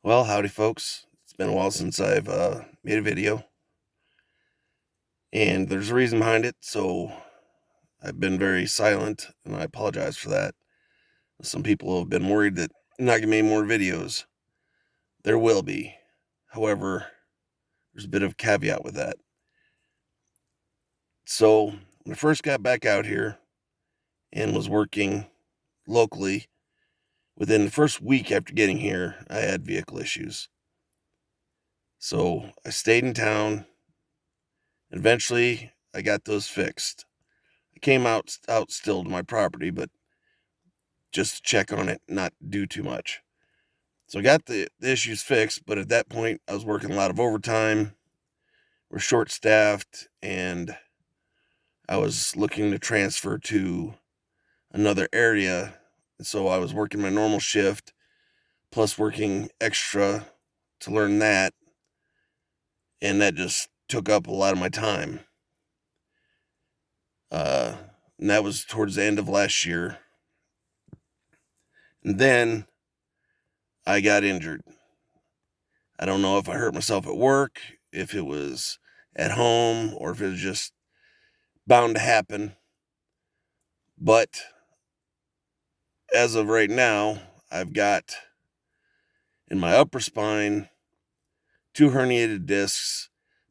Well, howdy, folks. It's been a while since I've made a video, and there's a reason behind it. So I've been very silent, and I apologize for that. Some people have been worried that I'm not gonna make more videos. There will be, however, there's a bit of a caveat with that. So when I first got back out here and was working locally, within the first week after getting here, I had vehicle issues. So I stayed in town. Eventually, I got those fixed. Came out still to my property, but just to check on it, not do too much. So I got the issues fixed, but at that point I was working a lot of overtime. We're short staffed, and I was looking to transfer to another area. So I was working my normal shift plus working extra to learn that, and that just took up a lot of my time. Uh, and that was towards the end of last year. And then I got injured. I don't know if I hurt myself at work, if it was at home, or if it was just bound to happen. But as of right now, I've got in my upper spine 2 herniated discs,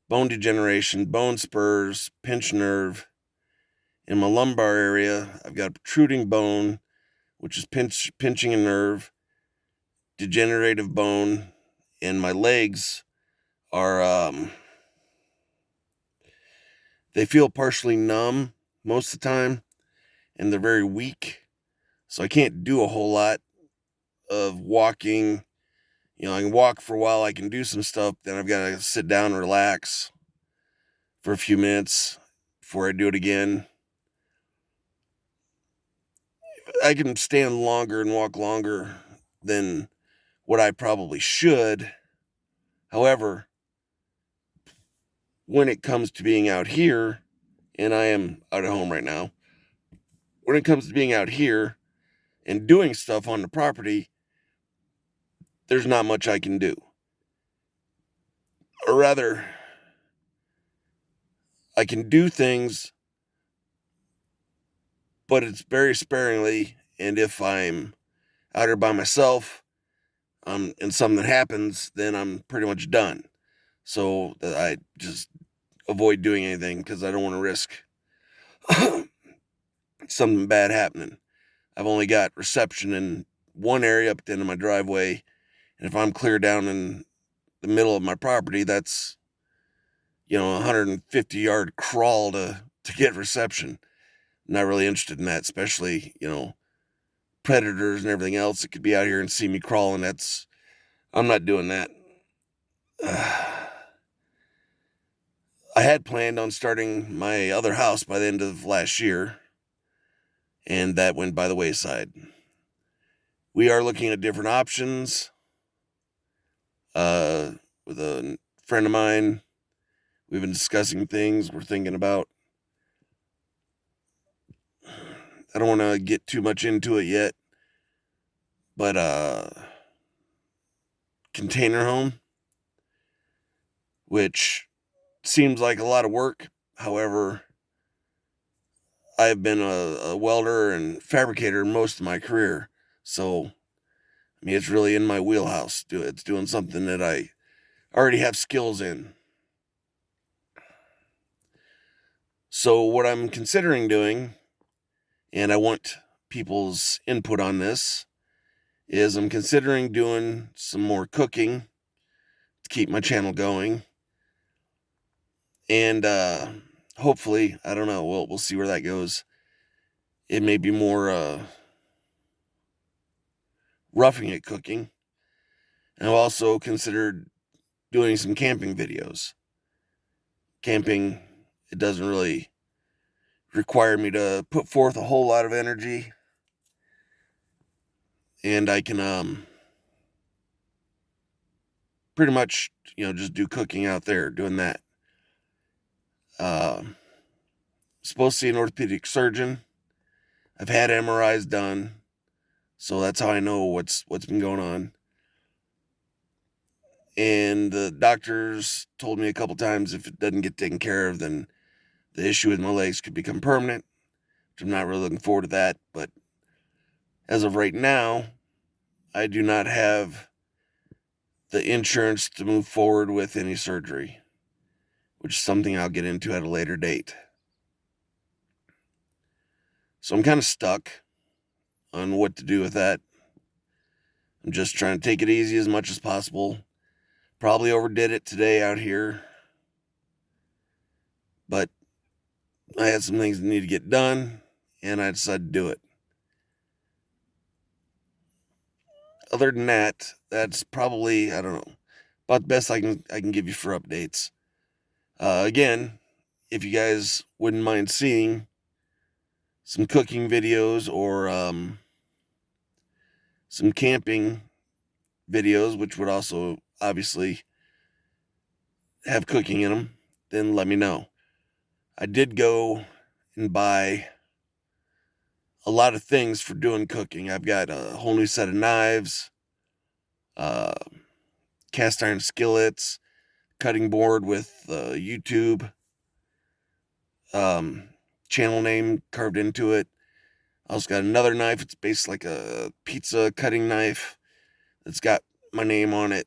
bone degeneration, bone spurs, pinched nerve. In my lumbar area, I've got a protruding bone, which is pinching a nerve, degenerative bone, and my legs are they feel partially numb most of the time, and they're very weak. So I can't do a whole lot of walking. I can walk for a while, I can do some stuff, then I've got to sit down and relax for a few minutes before I do it again. I can stand longer and walk longer than what I probably should. However, when it comes to being out here, and I am out at home right now, when it comes to being out here and doing stuff on the property, there's not much I can do. Or rather, I can do things, but it's very sparingly. And if I'm out here by myself, and something happens, then I'm pretty much done. So I just avoid doing anything because I don't want to risk something bad happening. I've only got reception in one area up at the end of my driveway, and if I'm clear down in the middle of my property, that's 150-yard crawl to get reception. Not really interested in that, especially predators and everything else that could be out here and see me crawling. I'm not doing that. I had planned on starting my other house by the end of last year, and that went by the wayside. We are looking at different options. With a friend of mine, we've been discussing things we're thinking about. I don't want to get too much into it yet, but container home, which seems like a lot of work. However, I've been a welder and fabricator most of my career. So, I mean, it's really in my wheelhouse. It's doing something that I already have skills in. So, what I'm considering doing, and I want people's input on this, is I'm considering doing some more cooking to keep my channel going. And hopefully, I don't know, we'll see where that goes. It may be more roughing it cooking. And I've also considered doing some camping videos. Camping, it doesn't really require me to put forth a whole lot of energy, and I can pretty much just do cooking out there, doing that. Supposed to see an orthopedic surgeon. I've had MRIs done, so that's how I know what's been going on. And the doctors told me a couple times if it doesn't get taken care of, then the issue with my legs could become permanent, which I'm not really looking forward to that. But as of right now, I do not have the insurance to move forward with any surgery, which is something I'll get into at a later date. So I'm kind of stuck on what to do with that. I'm just trying to take it easy as much as possible. Probably overdid it today out here, but I had some things that need to get done, and I decided to do it. Other than that, that's probably, I don't know, about the best I can give you for updates. Again, if you guys wouldn't mind seeing some cooking videos or some camping videos, which would also obviously have cooking in them, then let me know. I did go and buy a lot of things for doing cooking. I've got a whole new set of knives, uh, cast iron skillets, cutting board with YouTube channel name carved into it. I also got another knife. It's based like a pizza cutting knife. It's got my name on it.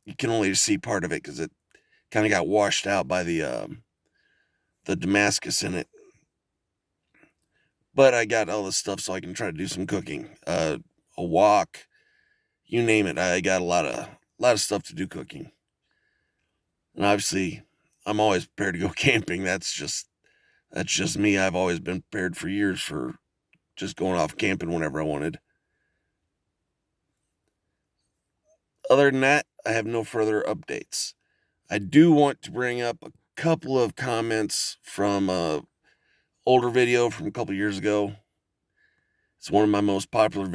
You can only see part of it because it kind of got washed out by the Damascus in it. But I got all this stuff so I can try to do some cooking. A wok, you name it. I got a lot of stuff to do cooking. And obviously, I'm always prepared to go camping. That's just me. I've always been prepared for years for just going off camping whenever I wanted. Other than that, I have no further updates. I do want to bring up a couple of comments from a older video from a couple years ago. It's one of my most popular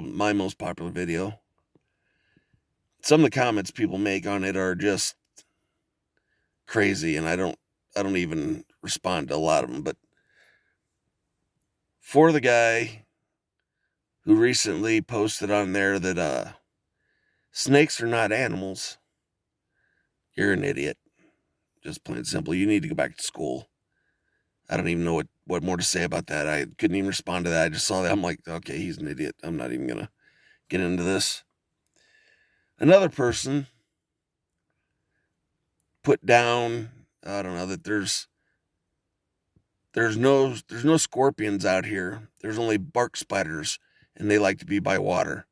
my most popular video. Some of the comments people make on it are just crazy, and I don't even respond to a lot of them, but for the guy who recently posted on there that snakes are not animals, you're an idiot. Just plain and simple. You need to go back to school. I don't even know what more to say about that. I couldn't even respond to that. I just saw that. I'm like, okay, he's an idiot. I'm not even going to get into this. Another person put down, I don't know, that there's no scorpions out here. There's only bark spiders, and they like to be by water.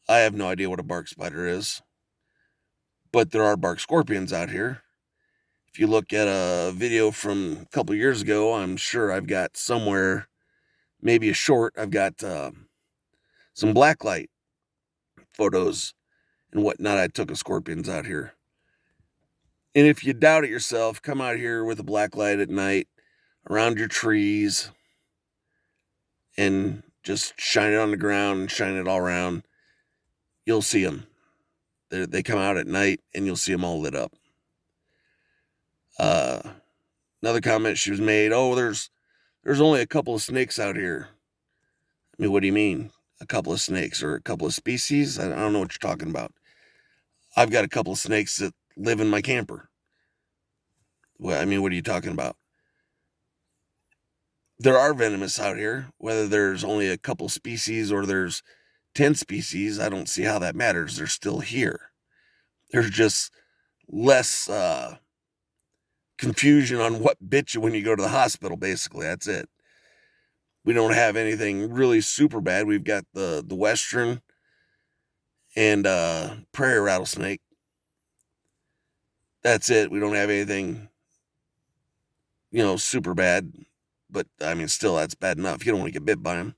I have no idea what a bark spider is, but there are bark scorpions out here. If you look at a video from a couple years ago, I'm sure I've got somewhere, maybe a short, I've got some blacklight photos and whatnot I took of scorpions out here. And if you doubt it yourself, come out here with a blacklight at night around your trees and just shine it on the ground and shine it all around. You'll see them. They come out at night and you'll see them all lit up. Another comment she was made, oh, there's only a couple of snakes out here. I mean, what do you mean? A couple of snakes or a couple of species? I don't know what you're talking about. I've got a couple of snakes that live in my camper. Well, I mean, what are you talking about? There are venomous out here. Whether there's only a couple species or there's 10 species, I don't see how that matters. They're still here. There's just less confusion on what bit you when you go to the hospital, basically. That's it. We don't have anything really super bad. We've got the western and prairie rattlesnake. That's it. We don't have anything, super bad. But, I mean, still, that's bad enough. You don't want to get bit by them.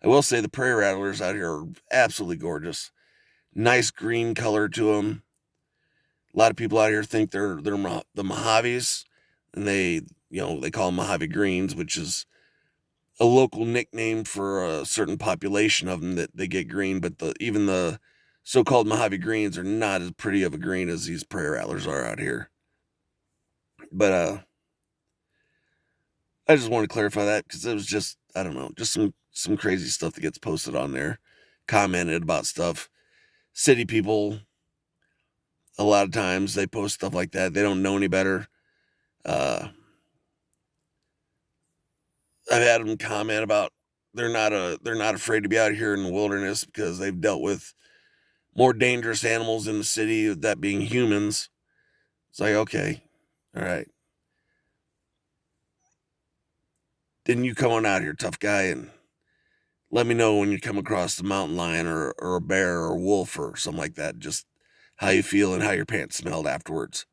I will say the prairie rattlers out here are absolutely gorgeous. Nice green color to them. A lot of people out here think they're the Mojaves, and they call them Mojave greens, which is a local nickname for a certain population of them that they get green. But even the so-called Mojave greens are not as pretty of a green as these prairie rattlers are out here. But I just want to clarify that because it was just, I don't know, just some crazy stuff that gets posted on there, commented about stuff. City people a lot of times they post stuff like that. They don't know any better. I've had them comment about they're not afraid to be out here in the wilderness because they've dealt with more dangerous animals in the city, that being humans. It's like, okay, all right. Then you come on out here, tough guy, and let me know when you come across the mountain lion or a bear or a wolf or something like that. Just how you feel and how your pants smelled afterwards.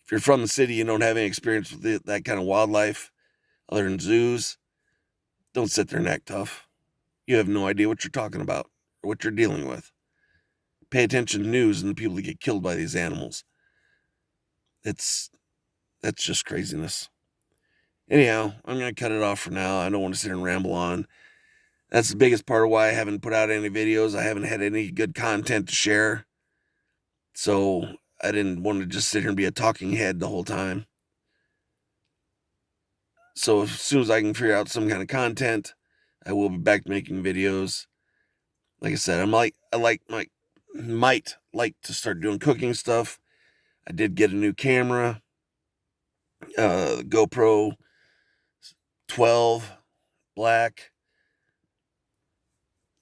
If you're from the city and don't have any experience with that kind of wildlife other than zoos, don't sit there and act tough. You have no idea what you're talking about or what you're dealing with. Pay attention to news and the people that get killed by these animals. That's just craziness. Anyhow, I'm going to cut it off for now. I don't want to sit and ramble on. That's the biggest part of why I haven't put out any videos. I haven't had any good content to share. So I didn't want to just sit here and be a talking head the whole time. So as soon as I can figure out some kind of content, I will be back making videos. Like I said, might like to start doing cooking stuff. I did get a new camera, GoPro 12 Black,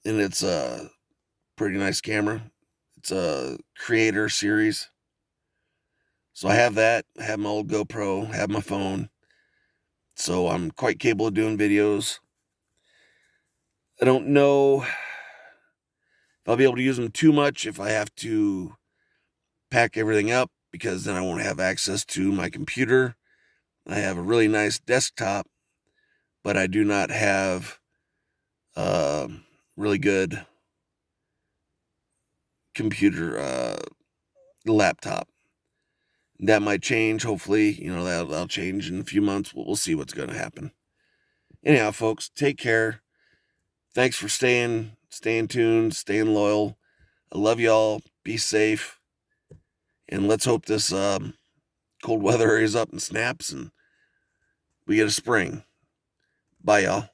and it's a pretty nice camera. It's a creator series. So I have that. I have my old GoPro, I have my phone. So I'm quite capable of doing videos. I don't know if I'll be able to use them too much if I have to pack everything up, because then I won't have access to my computer. I have a really nice desktop, but I do not have a really good computer laptop. That might change. Hopefully, that'll change in a few months. We'll see what's going to happen. Anyhow, folks, take care. Thanks for staying tuned, staying loyal. I love y'all. Be safe. And let's hope this cold weather hurries up and snaps and we get a spring. Bye, y'all.